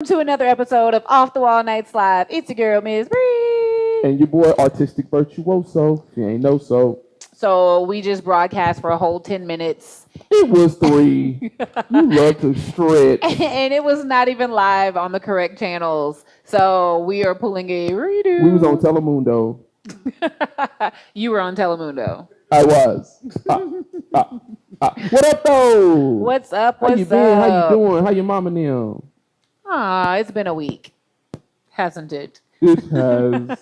to another episode of Off the Wall Nights Live. It's your girl, Ms. Bree. And your boy, ArtisticVirtuoso. If you ain't know so. So we just broadcast for a whole 10 minutes. It was 3. You love to stretch. And it was not even live on the correct channels. So we are pulling a redo. We was on Telemundo. You were on Telemundo. I was. What up, though? What's up? How you been? How you doing? How your mama now? It's been a week. Hasn't it? It has.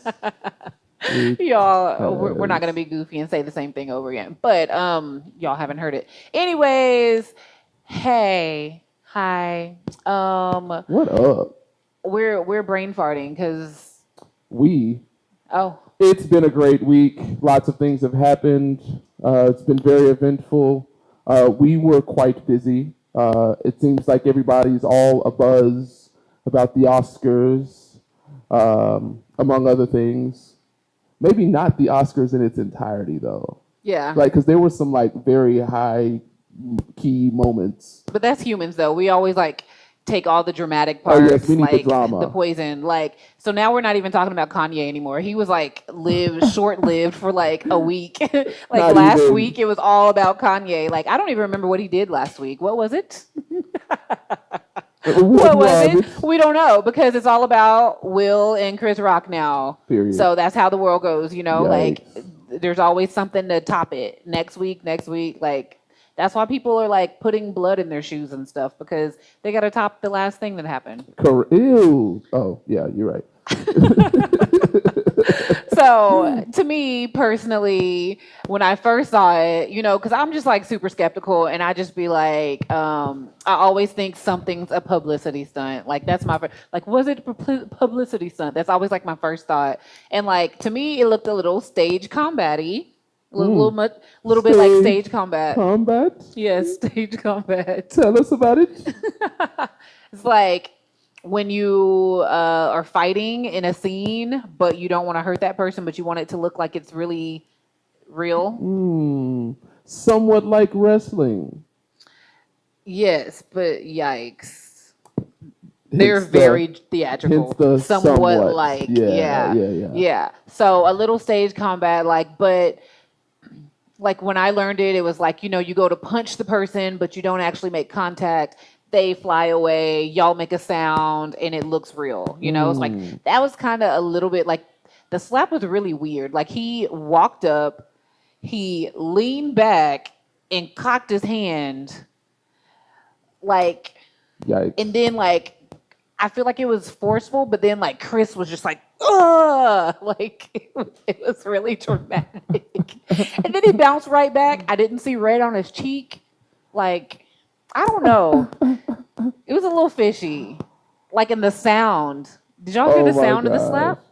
Y'all, we're not going to be goofy and say the same thing over again. But y'all haven't heard it. Anyways, hi. What up? We're brain farting because It's been a great week. Lots of things have happened. It's been very eventful. We were quite busy. It seems like everybody's all abuzz about the Oscars, among other things. Maybe not the Oscars in its entirety, though. Yeah. Like, because there were some, like, very high key moments. But that's humans, though. We always, like, take all the dramatic parts, yes, we need like the drama. poison. Like, so now we're not even talking about Kanye anymore. He was, like, short-lived for, like, a week. Like, Not last even. week, it was all about Kanye. Like, I don't even remember what he did last week. What was it? What was it? We don't know because it's all about Will and Chris Rock now. Period. So that's how the world goes, you know? Yikes. Like, there's always something to top it. Next week. Like, that's why people are, like, putting blood in their shoes and stuff because they got to top the last thing that happened. Ew. Oh, yeah, you're right. So, to me personally, when I first saw it, you know, because I'm just like super skeptical and I just be like, I always think something's a publicity stunt. Like, that's my, like, was it a publicity stunt? That's always like my first thought. And like, to me, it looked a little stage combat-y. A little bit like stage combat. Combat? Yes, stage combat. Tell us about it. It's like when you are fighting in a scene, but you don't want to hurt that person, but you want it to look like it's really real. Somewhat like wrestling. Yes, but yikes. They're very theatrical. Somewhat like, yeah. So a little stage combat, but like when I learned it, it was like, you know, you go to punch the person, but you don't actually make contact. They fly away, y'all make a sound, and it looks real. You know, it's like, that was kind of a little bit like, the slap was really weird. Like, he walked up, he leaned back and cocked his hand, like, yikes. And then, like, I feel like it was forceful, but then, like, Chris was just like, ugh! Like, it was really dramatic. And then he bounced right back. I didn't see red on his cheek. Like, I don't know. It was a little fishy. Like, in the sound. Did y'all hear the sound of the slap?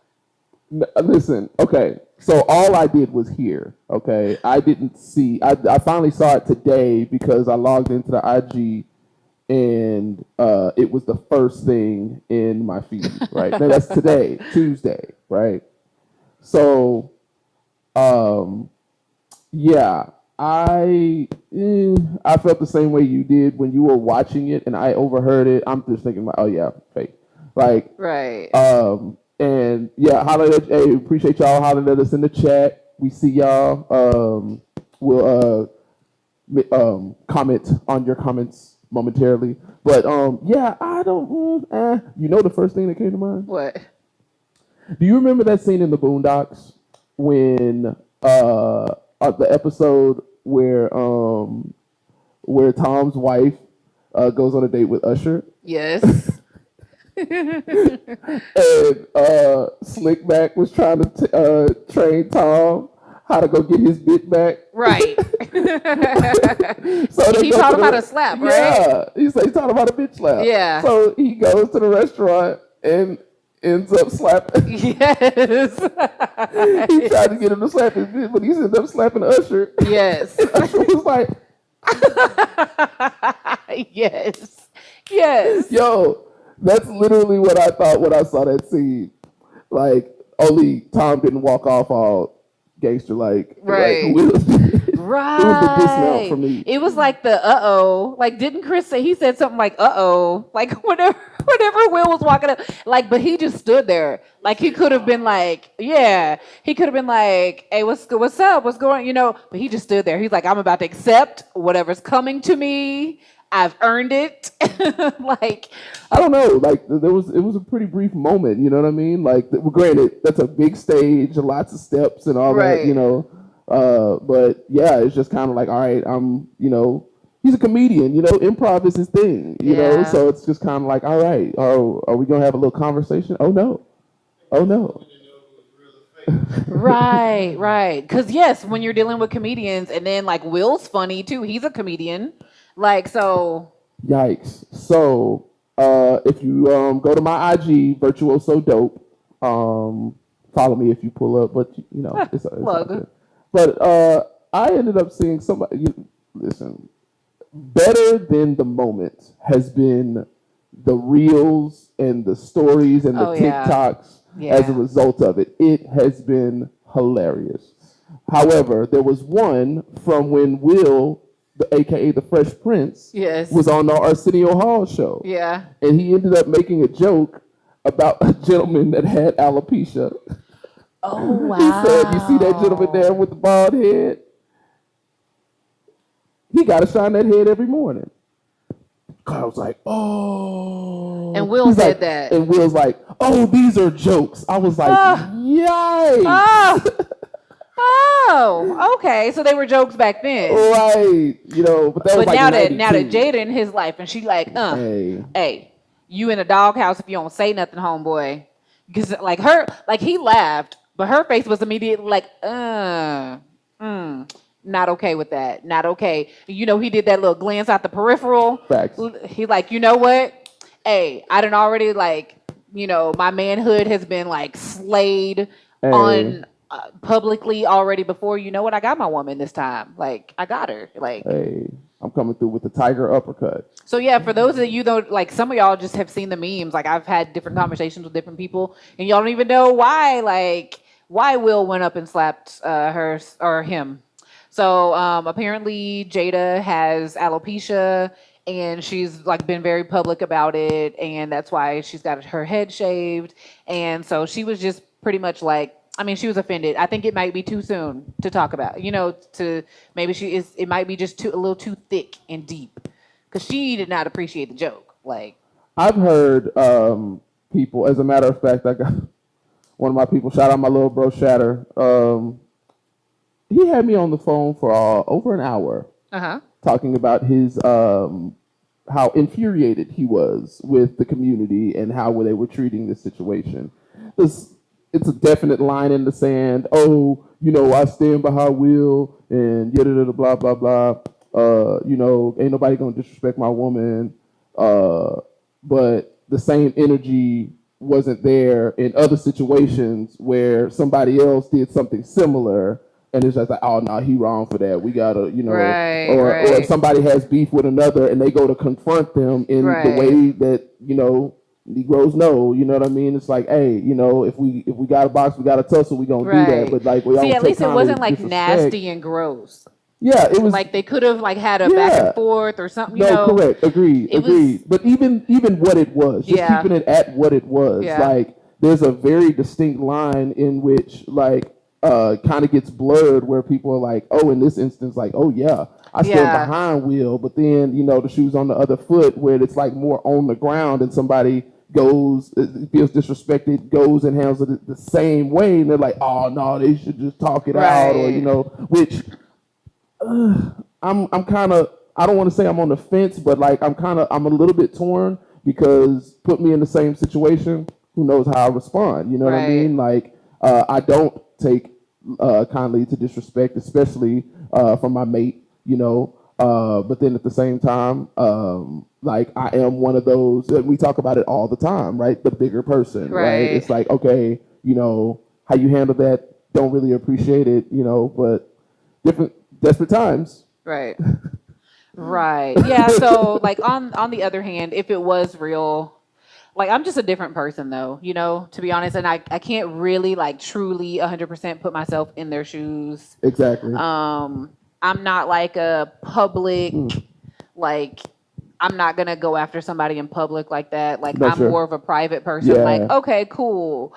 Listen, okay. So all I did was hear, okay? I didn't see. I finally saw it today because I logged into the IG and it was the first thing in my feed, right? Now, that's today, Tuesday, right? So, yeah, I felt the same way you did when you were watching it, and I overheard it. I'm just thinking, oh yeah, fake, like, right. And yeah, hey, appreciate y'all hollering at us in the chat. We see y'all. We'll comment on your comments momentarily, but yeah, I don't. You know, the first thing that came to mind. What? Do you remember that scene in the Boondocks when the episode where Tom's wife goes on a date with Usher? Yes. And Slickback was trying to train Tom how to go get his bit back. Right. So he taught him how to slap, right? Yeah. He taught him how to bitch slap. Yeah. So he goes to the restaurant and ends up slapping. Yes. He tried to get him to slap his bitch, but he ended up slapping Usher. Yes. Usher was like, yes. Yes. Yo, that's literally what I thought when I saw that scene. Like, only Tom didn't walk off all gangster like. Right. Like, Right. It was the dismount for me. It was like the like didn't Chris say he said something like like whenever Will was walking up, like, but he just stood there. Like he could have been like, yeah, he could have been like, hey, what's up? What's going, but he just stood there. He's like, I'm about to accept whatever's coming to me. I've earned it. Like, I don't know. Like it was a pretty brief moment. You know what I mean? Like, granted, that's a big stage, lots of steps and all right. that. But yeah, it's just kind of like, all right, he's a comedian. Improv is his thing. So it's just kind of like, all right, are we gonna have a little conversation? Oh no. Right. Because yes, when you're dealing with comedians, and then like Will's funny too. He's a comedian. Like, so. Yikes. So if you go to my IG, Virtuoso Dope, follow me if you pull up. But it's plug. But I ended up seeing somebody. Listen, better than the moment has been the reels and the stories and the TikToks as a result of it. It has been hilarious. However, there was one from when Will, aka the Fresh Prince, was on the Arsenio Hall show. Yeah. And he ended up making a joke about a gentleman that had alopecia. Oh, wow. He said, you see that gentleman there with the bald head? He got to shine that head every morning. I was like, oh. And Will said that. And Will's like, oh, these are jokes. I was like, yikes. Oh, okay. So they were jokes back then. Right. But that was like now that Jada in his life, and she like, hey, you in a doghouse if you don't say nothing, homeboy. Because like he laughed, but her face was immediately like, not okay with that. Not okay. He did that little glance out the peripheral. Facts. He like, you know what? Hey, I done already like, my manhood has been like slayed on publicly already before. You know what? I got my woman this time. Like, I got her. Like, hey, I'm coming through with the tiger uppercut. So yeah, for those of you though, like some of y'all just have seen the memes. Like I've had different conversations with different people, and y'all don't even know why Will went up and slapped her or him. So apparently Jada has alopecia, and she's like been very public about it, and that's why she's got her head shaved. And so she was just pretty much like, she was offended. I think it might be too soon to talk about, it might be just a little too thick and deep, because she did not appreciate the joke. Like, I've heard people, as a matter of fact, I got one of my people, shout out my little bro Shatter. He had me on the phone for over an hour talking about his how infuriated he was with the community and how they were treating this situation. It's a definite line in the sand. Oh, I stand behind Will and yada blah blah blah. Ain't nobody gonna disrespect my woman. But the same energy wasn't there in other situations where somebody else did something similar, and it's just like, oh no, he wrong for that. We gotta, or if somebody has beef with another and they go to confront them in the way that Negroes know, you know what I mean? It's like, hey, if we got a box, we got a tussle, we gonna do that. But like, at least it wasn't like nasty and gross. Yeah, it was like they could have like had a back and forth or something. No, correct, agreed. But even what it was, just keeping it at what it was, like there's a very distinct line in which like kind of gets blurred where people are like, oh, in this instance, like, oh yeah, I stand behind Will, but then the shoe's on the other foot where it's like more on the ground and somebody feels disrespected, goes and handles it the same way, and they're like, oh no, they should just talk it out, or which I'm kind of, I don't want to say I'm on the fence, but like I'm a little bit torn, because put me in the same situation, who knows how I respond, you know what I mean? Like I don't take kindly to disrespect, especially from my mate, but then at the same time, like I am one of those, and we talk about it all the time, right? The bigger person, right? It's like, okay, how you handle that, don't really appreciate it, but different desperate times. Right. Yeah. So like on the other hand, if it was real, like I'm just a different person though, to be honest, and I can't really like truly 100% put myself in their shoes. Exactly. I'm not like a public, like, I'm not gonna go after somebody in public like that. Like, No, I'm sure. more of a private person. Yeah. Like, okay, cool.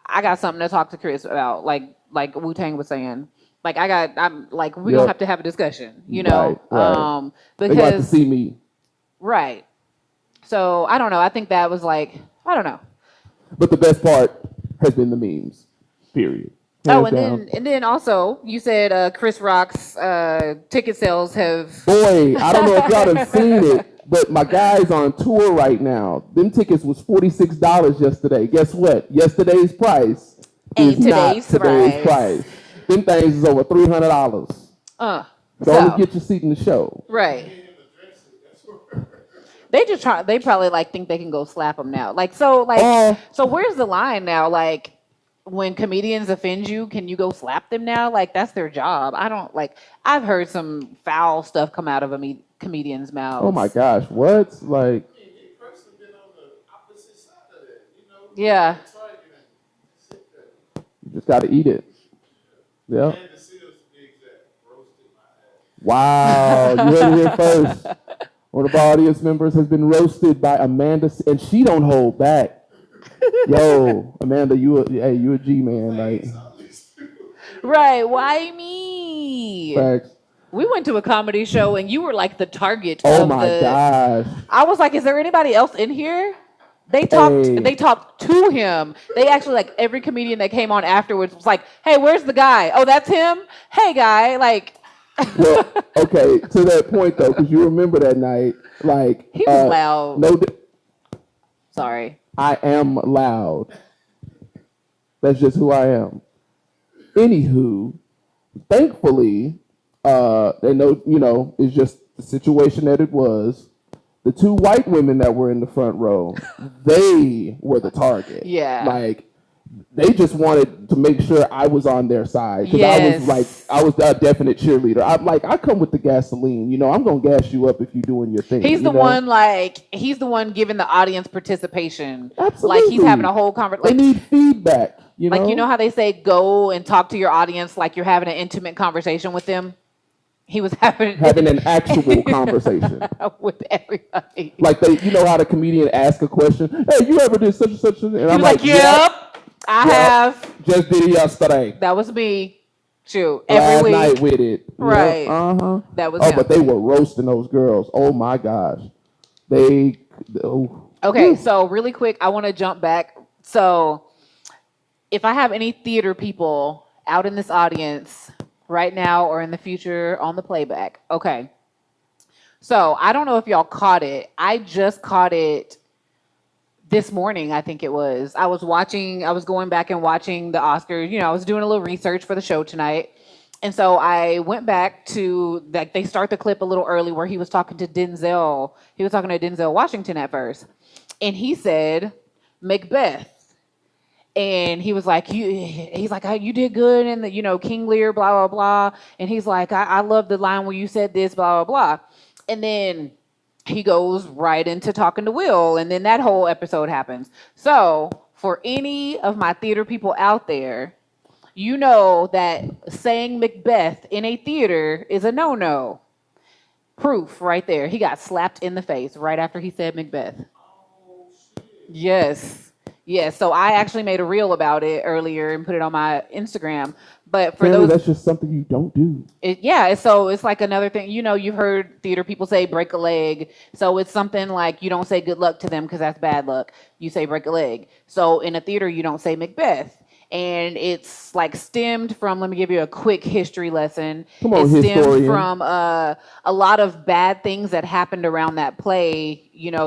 I got something to talk to Chris about. Like Wu-Tang was saying. Like, I'm like, we're gonna have to have a discussion, you know? Right. Because they got to see me. Right. So I don't know. I think that was like, I don't know. But the best part has been the memes. Period. And then also you said Chris Rock's ticket sales have. Boy, I don't know if y'all have seen it, but my guy's on tour right now. Them tickets was $46 yesterday. Guess what? Yesterday's price is not today's price. Them things is over $300. Don't get your seat in the show. Right. They just try. They probably like think they can go slap them now. Like so. So where's the line now? Like, when comedians offend you, can you go slap them now? Like, that's their job. I don't like. I've heard some foul stuff come out of a comedian's mouth. Oh my gosh, what? Like. Yeah. You just got to eat it. Yeah. Wow, you heard it here first. One of our audience members has been roasted by Amanda, and she don't hold back. Yo, Amanda, you a G, man. Like, right? Why me? Facts. We went to a comedy show, and you were like the target. Oh my gosh! I was like, is there anybody else in here? They talked. Hey. They talked to him. They actually, like, every comedian that came on afterwards was like, "Hey, where's the guy? Oh, that's him. Hey, guy." Like. Well, okay, to that point though, because you remember that night, like, he was loud. Sorry. I am loud. That's just who I am. Anywho, thankfully, they know, it's just the situation that it was. The two white women that were in the front row, they were the target. Yeah. Like, they just wanted to make sure I was on their side. Because I was a definite cheerleader. I come with the gasoline. You know, I'm going to gas you up if you're doing your thing. He's the one giving the audience participation. Absolutely. Like, he's having a whole conversation. They need feedback. You know? Like, you know how they say go and talk to your audience like you're having an intimate conversation with them? He was having an actual conversation with everybody. Like, you know how the comedian asks a question, "Hey, you ever did such and such?" And I'm like, "Yep, I have. Just did it yesterday. That was me. Shoot, every week. Last night with it. Right. Yep. That was him. But they were roasting those girls. Oh my gosh. Okay, so really quick, I want to jump back. So, if I have any theater people out in this audience right now or in the future on the playback, okay. So, I don't know if y'all caught it. I just caught it this morning, I think it was. I was going back and watching the Oscars. You know, I was doing a little research for the show tonight. And so I went back to, like, they start the clip a little early where he was talking to Denzel. He was talking to Denzel Washington at first. And he said, Macbeth. And he was like, you did good in the, King Lear, blah, blah, blah. And he's like, I love the line where you said this, blah, blah, blah. And then he goes right into talking to Will. And then that whole episode happens. So for any of my theater people out there, you know that saying Macbeth in a theater is a no-no. Proof right there. He got slapped in the face right after he said Macbeth. Oh, shit. Yes. So I actually made a reel about it earlier and put it on my Instagram. But for those, that's just something you don't do. So it's like another thing. You've heard theater people say break a leg. So it's something like you don't say good luck to them because that's bad luck. You say break a leg. So in a theater, you don't say Macbeth. And it's like stemmed from, let me give you a quick history lesson. It stemmed from a lot of bad things that happened around that play,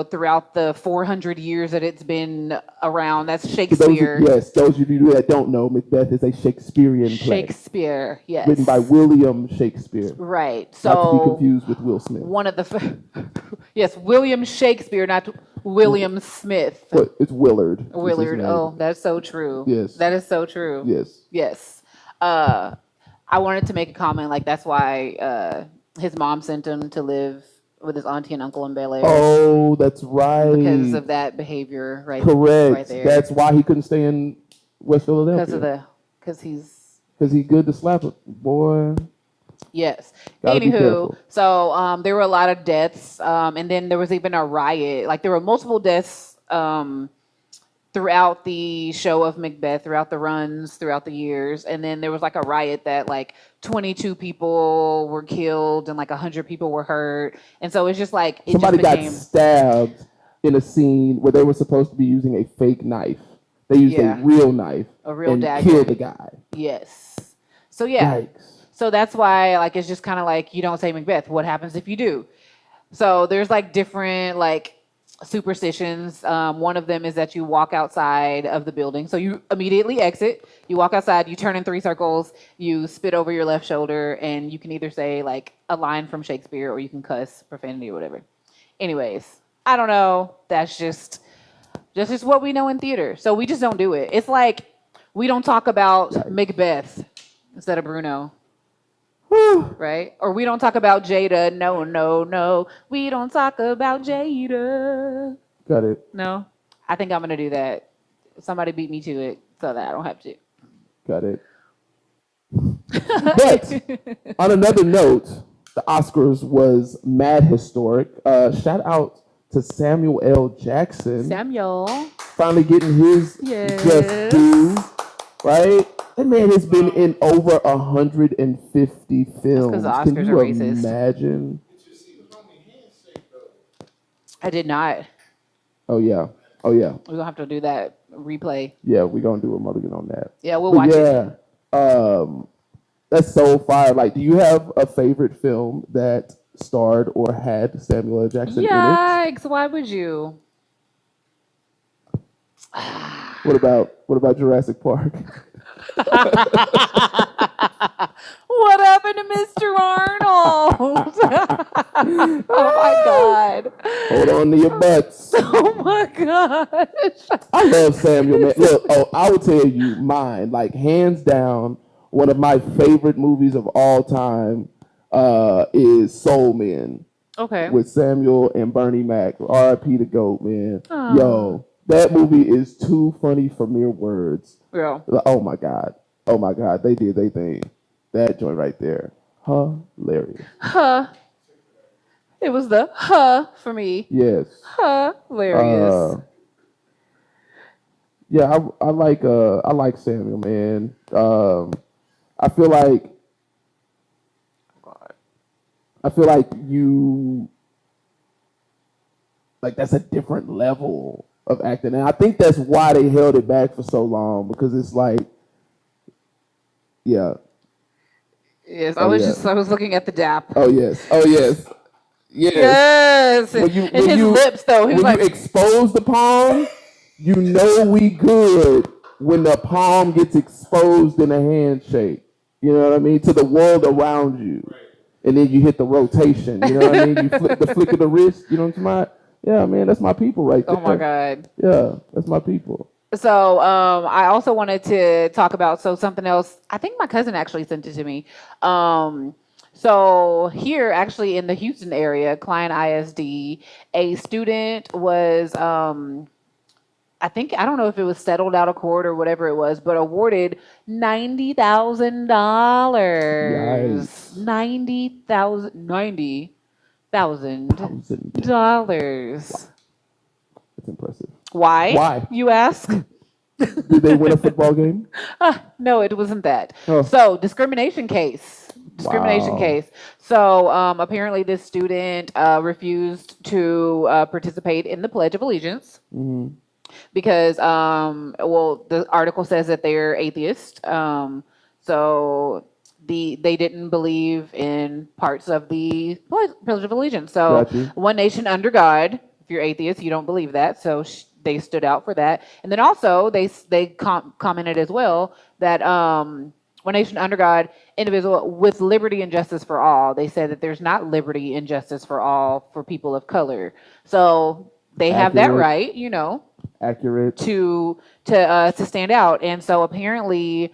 throughout the 400 years that it's been around. That's Shakespeare. Those of you that don't know, Macbeth is a Shakespearean play. Shakespeare, yes. Written by William Shakespeare. Right. So not to be confused with Will Smith. Yes, William Shakespeare, not William Smith. But it's Willard. Oh, that's so true. Yes. That is so true. Yes. I wanted to make a comment, like, that's why his mom sent him to live with his auntie and uncle in Bel Air. Oh, that's right. Because of that behavior, right? Correct. Right there. That's why he couldn't stay in West Philadelphia. Because he's good to slap it, boy. Yes. Gotta be Anywho, careful. so there were a lot of deaths, and then there was even a riot. Like there were multiple deaths throughout the show of Macbeth, throughout the runs, throughout the years, and then there was like a riot that like 22 people were killed and like 100 people were hurt, and so it's just like it Somebody just got became stabbed in a scene where they were supposed to be using a fake knife. They used a yeah, real knife a real and dagger. killed the guy. Yes. So yeah. Yikes. So that's why like it's just kind of like you don't say Macbeth. What happens if you do? So there's like different like superstitions. One of them is that you walk outside of the building. So you immediately exit. You walk outside. You turn in 3 circles. You spit over your left shoulder, and you can either say like a line from Shakespeare or you can cuss, profanity, or whatever. Anyways, I don't know. That's just what we know in theater. So we just don't do it. It's like we don't talk about Macbeth instead of Bruno. Right? Or we don't talk about Jada. No, no, no. We don't talk about Jada. Got it. No. I think I'm going to do that. Somebody beat me to it so that I don't have to. Got it. But on another note, the Oscars was mad historic. Shout out to Samuel L. Jackson. Samuel. Finally getting his just due, right? That man has been in over 150 films. The Oscars Can you are racist. imagine? I did not. Oh yeah. Oh yeah. We're gonna have to do that replay. Yeah, we're gonna do a mulligan on that. Yeah, we'll watch it. That's so fire. Like, do you have a favorite film that starred or had Samuel L. Jackson in it? Yikes! Why would you? What about Jurassic Park? What happened to Mr. Arnold? Oh my God. Hold on to your butts. Oh my gosh. I love Samuel, man. Look, I will tell you mine. Like, hands down, one of my favorite movies of all time is Soul Men. Okay. With Samuel and Bernie Mac. R.I.P. the GOAT, man. Aww. Yo, that movie is too funny for mere words. Yeah. Oh my God. Oh my God. They did their thing. That joint right there. Hilarious. It was the for me. Yes. Hilarious. Yeah, I like Samuel, man. I feel like you like that's a different level of acting. And I think that's why they held it back for so long, because it's like, yeah. Yes, I was looking at the dap. Oh yes. Yes. Yes. And his lips though. He was like, you expose the palm, you know we good when the palm gets exposed in a handshake. You know what I mean? To the world around you. Right. And then you hit the rotation. You know what I mean? You flip the flick of the wrist. You know what I'm talking about? Yeah, man, that's my people right there. Oh my God. Yeah, that's my people. So I also wanted to talk about something else. I think my cousin actually sent it to me. So here, actually in the Houston area, Klein ISD, a student was, I don't know if it was settled out of court or whatever it was, but awarded $90,000. $90,000. That's impressive. Why? You ask? Did they win a football game? No, it wasn't that. Oh. So discrimination case. So apparently this student refused to participate in the Pledge of Allegiance. Mm-hmm. Because, the article says that they're atheist. So they didn't believe in parts of the Pledge of Allegiance. So one nation under God. If you're atheist, you don't believe that. So they stood out for that. And then also they commented as well that one nation under God, indivisible, with liberty and justice for all. They said that there's not liberty and justice for all for people of color. So they have that right, accurate to stand out. And so apparently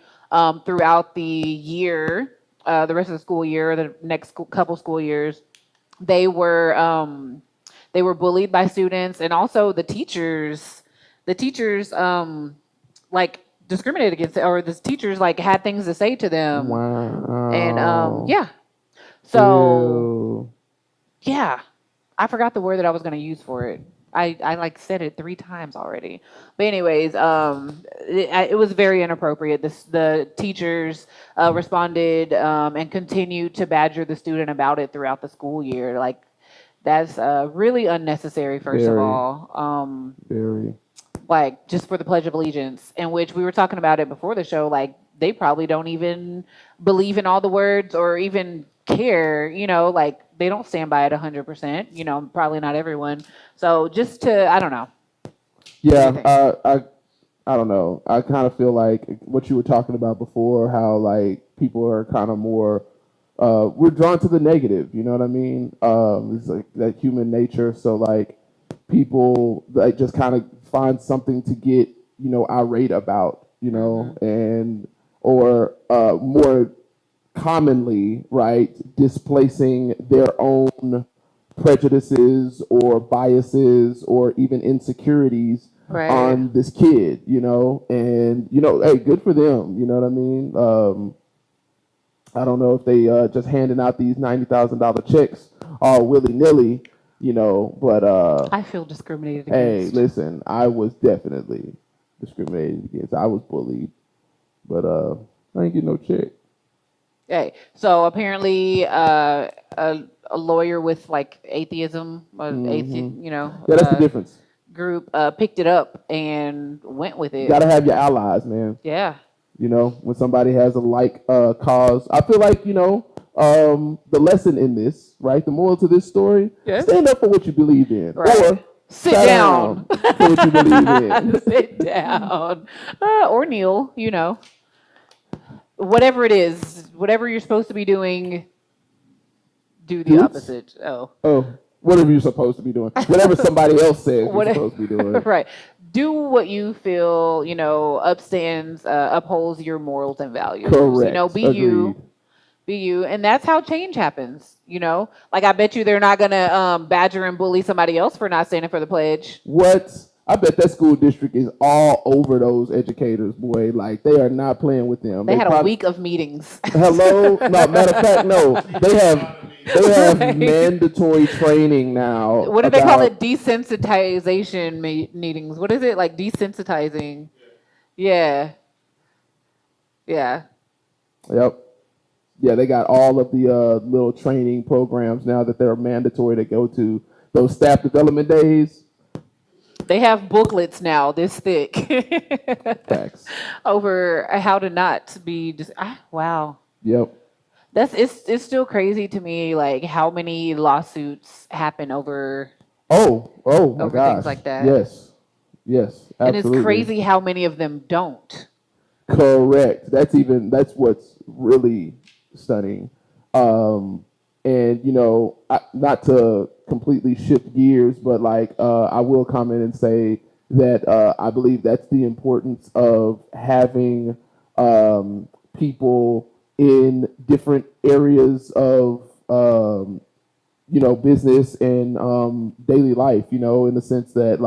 throughout the year, the rest of the school year, the next couple school years, they were bullied by students, and also the teachers like discriminated against it, or the teachers like had things to say to them. Wow. And yeah. So, yeah, I forgot the word that I was going to use for it. I like said it 3 times already. But anyways, it was very inappropriate. The teachers responded and continued to badger the student about it throughout the school year. Like that's really unnecessary. First of all, very. Like just for the Pledge of Allegiance, in which we were talking about it before the show. Like they probably don't even believe in all the words or even care. Like they don't stand by it 100%. Probably not everyone. So just to, I don't know. Yeah, I don't know. I kind of feel like what you were talking about before, how like people are kind of more, we're drawn to the negative. You know what I mean? It's like that human nature. So like people like just kind of find something to get irate about, and or more commonly, right, displacing their own prejudices or biases or even insecurities on this kid, and hey, good for them, you know what I mean? I don't know if they just handing out these $90,000 checks all willy nilly, but I feel discriminated hey, against. listen, I was definitely discriminated against. I was bullied, but I ain't get no check. Hey, so apparently, a lawyer with like atheism, Yeah, that's the difference. Group picked it up and went with it. You gotta have your allies, man. Yeah. When somebody has a cause, I feel like the lesson in this, right? The moral to this story: stand up for what you believe in, or sit down for what you believe in. Sit down, or kneel. Whatever it is, whatever you're supposed to be doing, do the opposite. Oh, whatever you're supposed to be doing. Whatever somebody else says you're supposed to be doing. Right. Do what you feel, upholds your morals and values. Correct. Be you. Be you. And that's how change happens, Like, I bet you they're not going to badger and bully somebody else for not standing for the pledge. What? I bet that school district is all over those educators, boy. Like, they are not playing with them. They had a week of meetings. Hello? No, matter of fact, no. They have mandatory training now. What do they call it? Desensitization meetings. What is it? Like desensitizing. Yeah. Yeah. Yep. Yeah, they got all of the little training programs now that they're mandatory to go to. Those staff development days. They have booklets now this thick. Facts. Over how to not be just wow. Yep. It's still crazy to me, like how many lawsuits happen over my gosh. Things like that. Yes, absolutely. And it's crazy how many of them don't. Correct. That's what's really stunning. And not to completely shift gears, but I will comment and say that I believe that's the importance of having people in different areas of business and daily life, in the sense that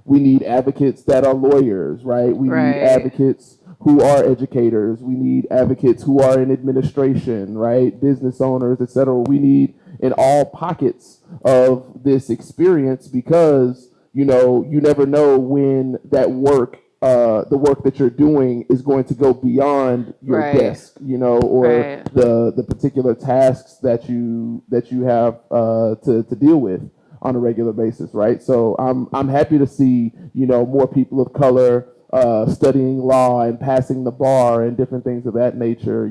we need advocates that are lawyers, right? We need advocates who are educators. We need advocates who are in administration, right? Business owners, etc. We need in all pockets of this experience, because you never know when that work, the work that you're doing, is going to go beyond your desk, or the particular tasks that you have to deal with on a regular basis, right? So I'm happy to see more people of color studying law and passing the bar and different things of that nature.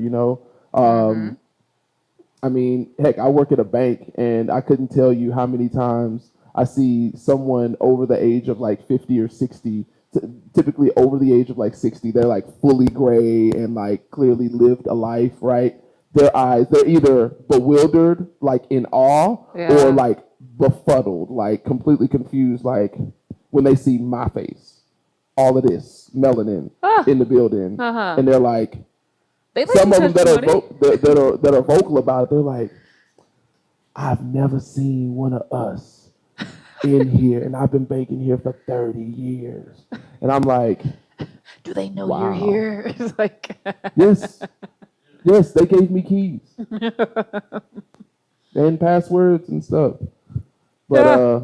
I mean, heck, I work at a bank, and I couldn't tell you how many times I see someone over the age of 50 or 60, typically over the age of 60. They're fully gray and clearly lived a life, right? Their eyes, they're either bewildered, in awe, or befuddled, completely confused, when they see my face, all of this melanin in the building, and they're like, some of them that are vocal about it, they're like, I've never seen one of us in here, and I've been banking here for 30 years. And I'm like, do they know you're here? It's yes, they gave me keys. and passwords and stuff. But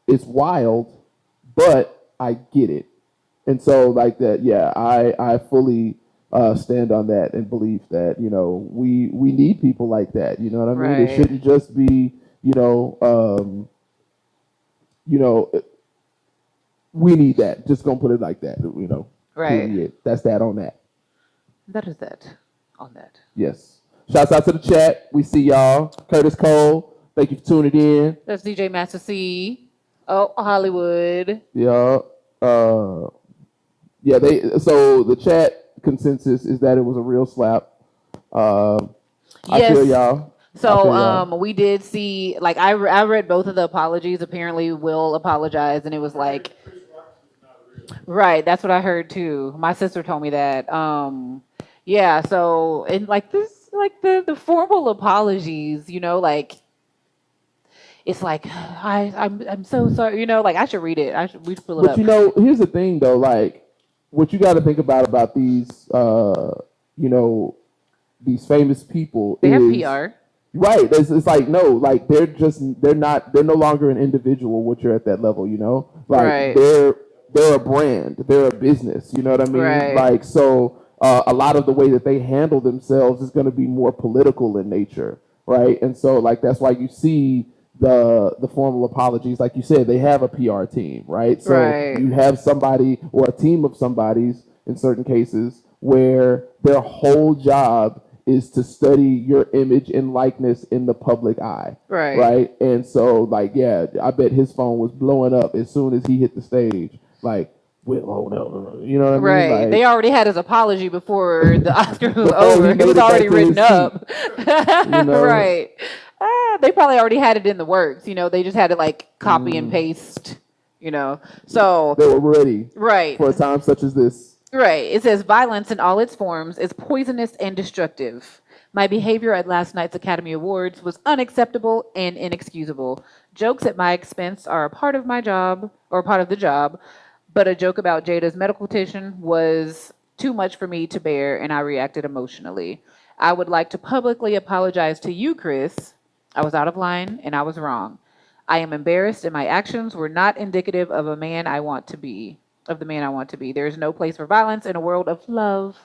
it's wild, but I get it. And so like that, yeah, I fully stand on that and believe that, we need people like that. You know what I mean? Right. It shouldn't just be, we need that. Just gonna put it like that, Right. Period. That's that on that. That is that on that. Yes. Shouts out to the chat. We see y'all. Curtis Cole, thank you for tuning in. That's DJ Master C. Oh, Hollywood. Yeah. So the chat consensus is that it was a real slap. I feel y'all. So we did see, like, I read both of the apologies. Apparently Will apologized, and it was like, right, that's what I heard too. My sister told me that. Yeah, so, and like this, like the formal apologies, like, it's like, I'm so sorry, like, I should read it. We should pull it up. But here's the thing though, like, what you got to think about these, these famous people. They have PR. Right. It's like, no, like they're no longer an individual once you're at that level, Like right. They're a brand, they're a business, you know what I mean? Right. Like, so a lot of the way that they handle themselves is going to be more political in nature, right? And so like that's why you see the formal apologies, like you said, they have a PR team, right? So right. You have somebody or a team of somebody's in certain cases where their whole job is to study your image and likeness in the public eye. Right. Right. And so, like, yeah, I bet his phone was blowing up as soon as he hit the stage. Like, oh no, you know what I mean? Right. Like, they already had his apology before the Oscars was over. It was already written up. Right. They probably already had it in the works. They just had to like copy and paste. So they were ready. Right. For a time such as this. Right. It says violence in all its forms is poisonous and destructive. My behavior at last night's Academy Awards was unacceptable and inexcusable. Jokes at my expense are a part of my job, or part of the job, but a joke about Jada's medical condition was too much for me to bear, and I reacted emotionally. I would like to publicly apologize to you, Chris. I was out of line, and I was wrong. I am embarrassed, and my actions were not indicative of a man I want to be. Of the man I want to be. There is no place for violence in a world of love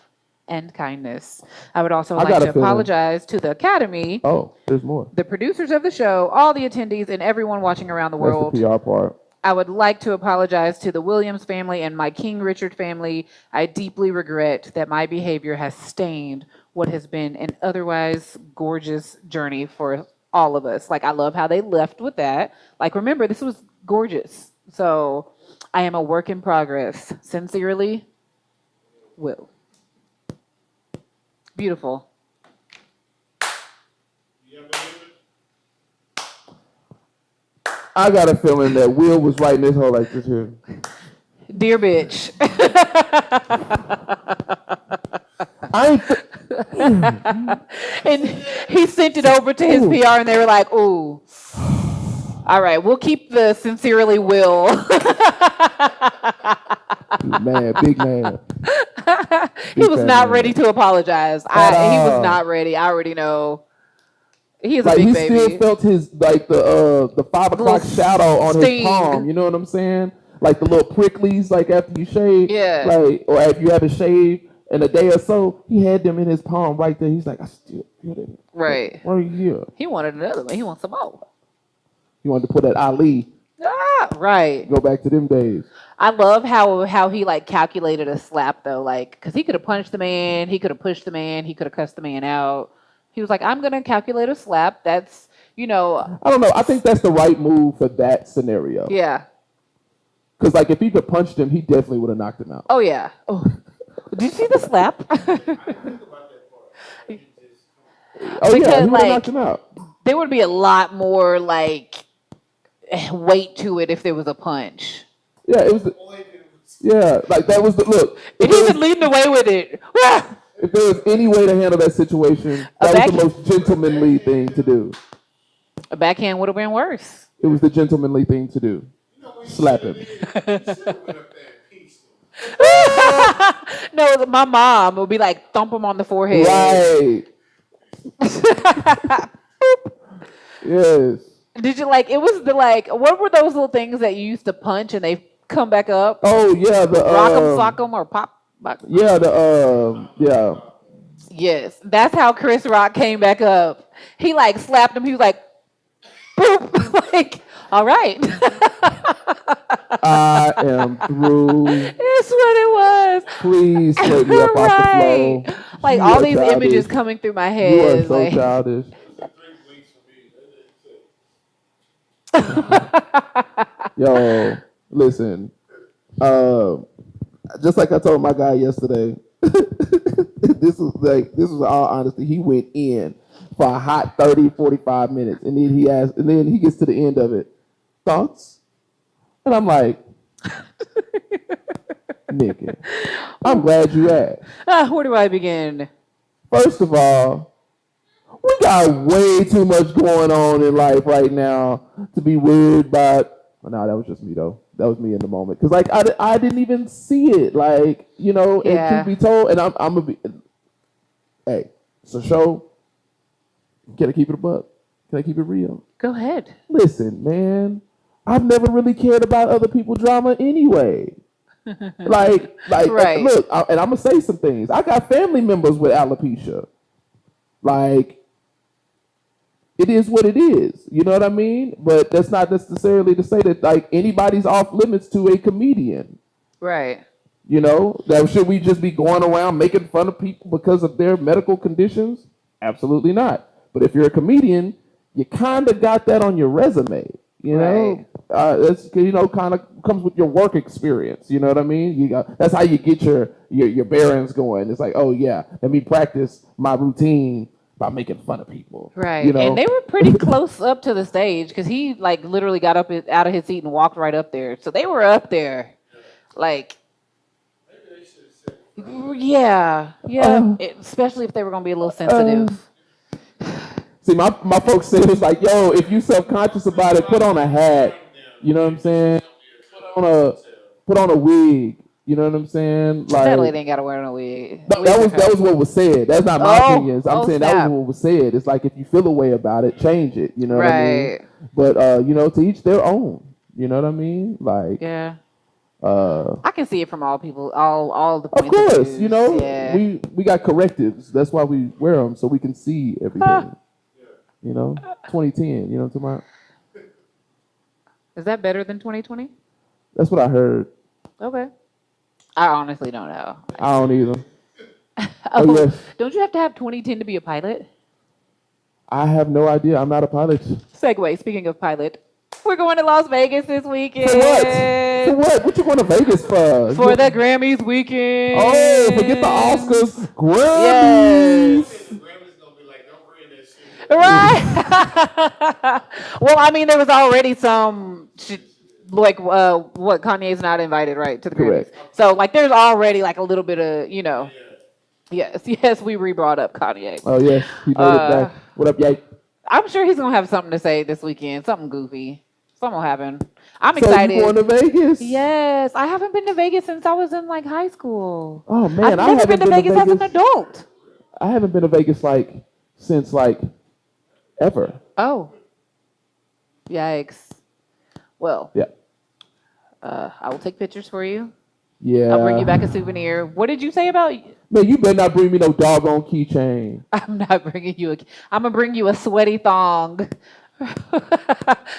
and kindness. I would also like to apologize to the Academy. Oh, there's more. The producers of the show, all the attendees, and everyone watching around the world. That's the PR part. I would like to apologize to the Williams family and my King Richard family. I deeply regret that my behavior has stained what has been an otherwise gorgeous journey for all of us. Like, I love how they left with that. Like, remember, this was gorgeous. So I am a work in progress. Sincerely, Will. Beautiful. I got a feeling that Will was writing this whole like this here. Dear bitch. And he sent it over to his PR and they were like, ooh. All right, we'll keep the sincerely Will. Man, big man. He was not ready to apologize. He was not ready. I already know. He's like, a big baby. He still felt his like the 5 o'clock shadow on his palm. You know what I'm saying? Like the little pricklies, like after you shave. Yeah. Like, or after you have a shave in a day or so, he had them in his palm right there. He's like, I still feel it. Right. Why are you here? He wanted another one. He wants some more. He wanted to put that Ali. Right. Go back to them days. I love how he like calculated a slap though, like because he could have punched the man, he could have pushed the man, he could have cussed the man out. He was like, I'm gonna calculate a slap. That's I don't know. I think that's the right move for that scenario. Yeah. Because like if he could punched him, he definitely would have knocked him out. Oh yeah. Oh, did you see the slap? Oh yeah, he would have knocked him out. There would be a lot more like weight to it if there was a punch. Yeah, it was. Like that was the look. And he was leading the way with it. If there was any way to handle that situation, that was the most gentlemanly thing to do. A backhand would have been worse. It was the gentlemanly thing to do. Slap him. No, my mom would be like, thump him on the forehead. Right. Yes. Did you like? It was the like. What were those little things that you used to punch and they come back up? Oh yeah, the rock'em sock'em or pop. Yeah, yeah. Yes, that's how Chris Rock came back up. He like slapped him. He was like, boop, like, all right. I am through. That's what it was. Please take me up off the floor. Like You all are these childish. images coming through my You head. are so like, childish. Yo, listen. Just like I told my guy yesterday, this was all honesty. He went in for a hot 30, 45 minutes, and then he gets to the end of it. Thoughts? And I'm like, nigga, I'm glad you asked. Where do I begin? First of all, we got way too much going on in life right now to be worried about. Well, no, that was just me though. That was me in the moment. Cause like I didn't even see it. Like, you know, and truth be told, and I'm gonna be, hey, it's a show. Can I keep it a buck? Can I keep it real? Go ahead. Listen, man, I've never really cared about other people's drama anyway. like, right. Look, and I'm gonna say some things. I got family members with alopecia. Like, it is what it is. You know what I mean? But that's not necessarily to say that like anybody's off limits to a comedian. Right. You know, that should we just be going around making fun of people because of their medical conditions? Absolutely not. But if you're a comedian, you kind of got that on your resume. You know, that's kind of comes with your work experience. You know what I mean? That's how you get your bearings going. It's like, oh yeah, let me practice my routine by making fun of people. Right. You know? And they were pretty close up to the stage because he like literally got up out of his seat and walked right up there. So they were up there. Like, yeah. Especially if they were going to be a little sensitive. See, my folks say it's like, yo, if you self-conscious about it, put on a hat. You know what I'm saying? Put on a wig. You know what I'm saying? Like, that lady ain't got to wear no wig. No, that was what was said. That's not my opinions. I'm saying that was what was said. It's like if you feel a way about it, change it. You know what I mean? But to each their own. You know what I mean? Like, yeah. I can see it from all people, all the points of course, of views. we got correctives. That's why we wear them so we can see everything. 2010. You know what I'm talking about? Is that better than 2020? That's what I heard. Okay. I honestly don't know. I don't either. Yes. Don't you have to have 2010 to be a pilot? I have no idea. I'm not a pilot. Segue. Speaking of pilot, we're going to Las Vegas this weekend. For what? For what? What you going to Vegas for? For the Grammys weekend. Oh, forget the Oscars. Grammys. Yes. Right. Well, I mean, there was already some what Kanye's not invited, right, to the Grammys. So like, there's already like a little bit of Yes, we re-brought up Kanye. Oh yes, he made it back. What up, Yay? I'm sure he's gonna have something to say this weekend. Something goofy. Something will happen. I'm excited. So you going to Vegas? Yes, I haven't been to Vegas since I was in like high school. Oh man, I've never been to Vegas as an adult. I haven't been to Vegas since ever. Oh, yikes. Well, yeah. I will take pictures for you. Yeah. I'll bring you back a souvenir. What did you say about? Man, you better not bring me no doggone keychain. I'm not bringing you I'm gonna bring you a sweaty thong,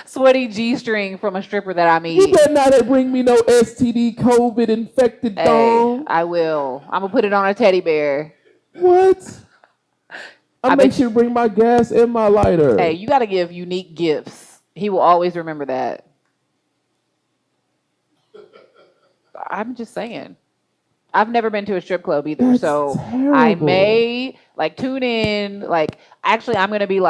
sweaty G-string from a stripper that I meet. You better not bring me no STD COVID infected thong. I will. I'm gonna put it on a teddy bear. What? I'll make sure to bring my gas and my lighter. Hey, you gotta give unique gifts. He will always remember that. I'm just saying. I've never been to a strip club either, That's so terrible. I may tune in. Actually, I'm gonna be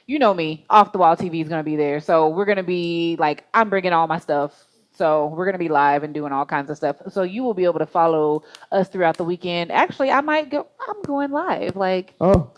you know me, Off the Wall TV is gonna be there, so we're gonna be I'm bringing all my stuff. So we're gonna be live and doing all kinds of stuff. So you will be able to follow us throughout the weekend. Actually, I'm going live. Oh.